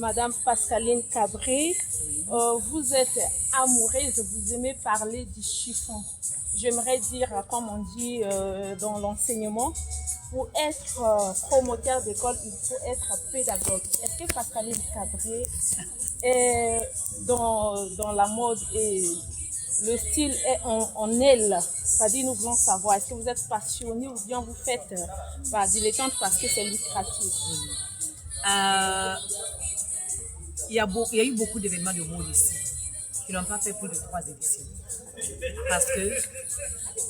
Madame Pascaline Cabré. Vous êtes amoureuse, vous aimez parler du chiffon. J'aimerais dire, comme on dit dans l'enseignement, pour être promoteur d'école, il faut être pédagogue. Est-ce que Pascaline Cabré est dans la mode et le style est en elle? C'est-à-dire, nous voulons savoir, est-ce que vous êtes passionné ou bien vous faites dilettante parce que c'est lucratif? Il y a eu beaucoup d'événements de mode ici qui n'ont pas fait plus de 3 éditions. Parce que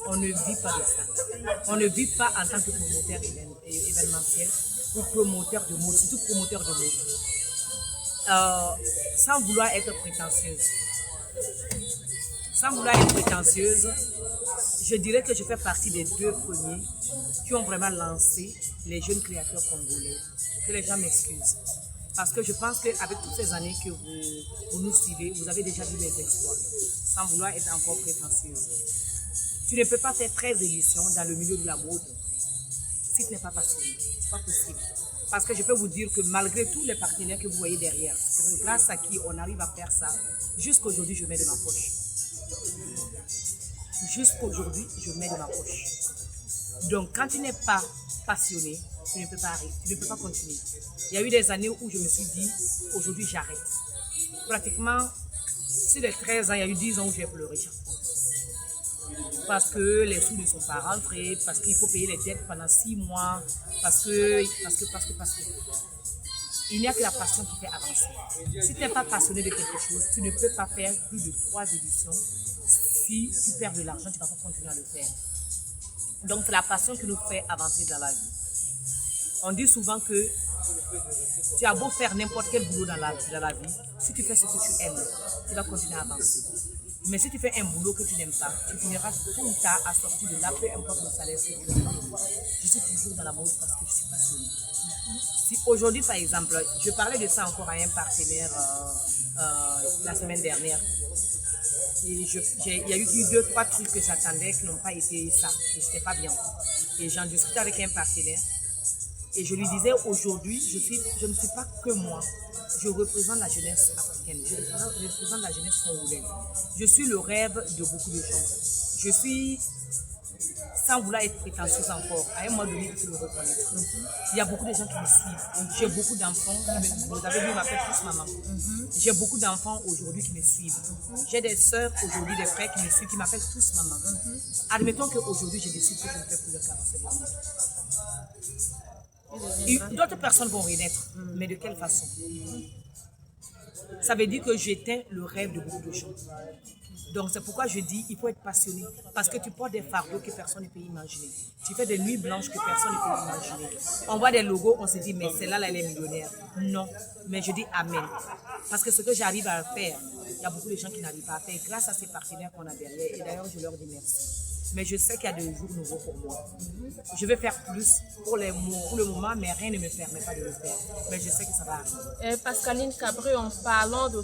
on ne vit pas de ça. On ne vit pas en tant que promoteur événementiel ou promoteur de mode, surtout promoteur de mode. Sans vouloir être prétentieuse. Je dirais que je fais partie des 2 premiers qui ont vraiment lancé les jeunes créateurs congolais. Que les gens m'excusent. Parce que je pense qu'avec toutes ces années que vous nous suivez, vous avez déjà vu les exploits, sans vouloir être encore prétentieuse. Tu ne peux pas faire 13 éditions dans le milieu de la mode si tu n'es pas passionné. Ce n'est pas possible. Parce que je peux vous dire que malgré tous les partenaires que vous voyez derrière, c'est grâce à qui on arrive à faire ça, jusqu'aujourd'hui, je mets de ma poche. Jusqu'aujourd'hui, je mets de ma poche. Donc, quand tu n'es pas passionné, tu ne peux pas arrêter, tu ne peux pas continuer. Il y a eu des années où je me suis dit, aujourd'hui j'arrête. Pratiquement, sur les 13 ans, il y a eu 10 ans où j'ai pleuré chaque fois. Parce que les sous ne sont pas rentrés, parce qu'il faut payer les dettes pendant 6 mois, parce que. Il n'y a que la passion qui fait avancer. Si tu n'es pas passionné de quelque chose, tu ne peux pas faire plus de 3 éditions. Si tu perds de l'argent, tu ne vas pas continuer à le faire. Donc c'est la passion qui nous fait avancer dans la vie. On dit souvent que tu as beau faire n'importe quel boulot dans la vie, si tu fais ce que tu aimes, tu vas continuer à avancer. Mais si tu fais un boulot que tu n'aimes pas, tu finiras tôt ou tard à sortir de là, peu importe le salaire que tu as. Je suis toujours dans la mode parce que je suis passionnée. Si aujourd'hui, par exemple, je parlais de ça encore à un partenaire la semaine dernière, et il y a eu 2-3 trucs que j'attendais qui n'ont pas été ça, et je n'étais pas bien. Et j'en discutais avec un partenaire. Et je lui disais, aujourd'hui, je ne suis pas que moi. Je représente la jeunesse africaine. Je représente la jeunesse congolaise. Je suis le rêve de beaucoup de gens. Je suis, sans vouloir être prétentieuse encore, à un moment donné, il faut le reconnaître. Il y a beaucoup de gens qui me suivent. J'ai beaucoup d'enfants. Vous avez vu, ils m'appellent tous maman. J'ai beaucoup d'enfants aujourd'hui qui me suivent. J'ai des sœurs aujourd'hui, des frères qui me suivent, qui m'appellent tous maman. Admettons qu'aujourd'hui, je décide que je ne fais plus le carrousel. D'autres personnes vont renaître, mais de quelle façon? Ça veut dire que j'éteins le rêve de beaucoup de gens. Donc c'est pourquoi je dis il faut être passionné. Parce que tu portes des fardeaux que personne ne peut imaginer. Tu fais des nuits blanches que personne ne peut imaginer. On voit des logos, on se dit mais celle-là, elle est millionnaire. Non, mais je dis amen. Parce que ce que j'arrive à faire, il y a beaucoup de gens qui n'arrivent pas à faire grâce à ces partenaires qu'on a derrière. Et d'ailleurs, je leur dis merci. Mais je sais qu'il y a des jours nouveaux pour moi. Je vais faire plus pour le moment, mais rien ne me permet pas de le faire. Mais je sais que ça va arriver. Pascaline Cabré, en parlant de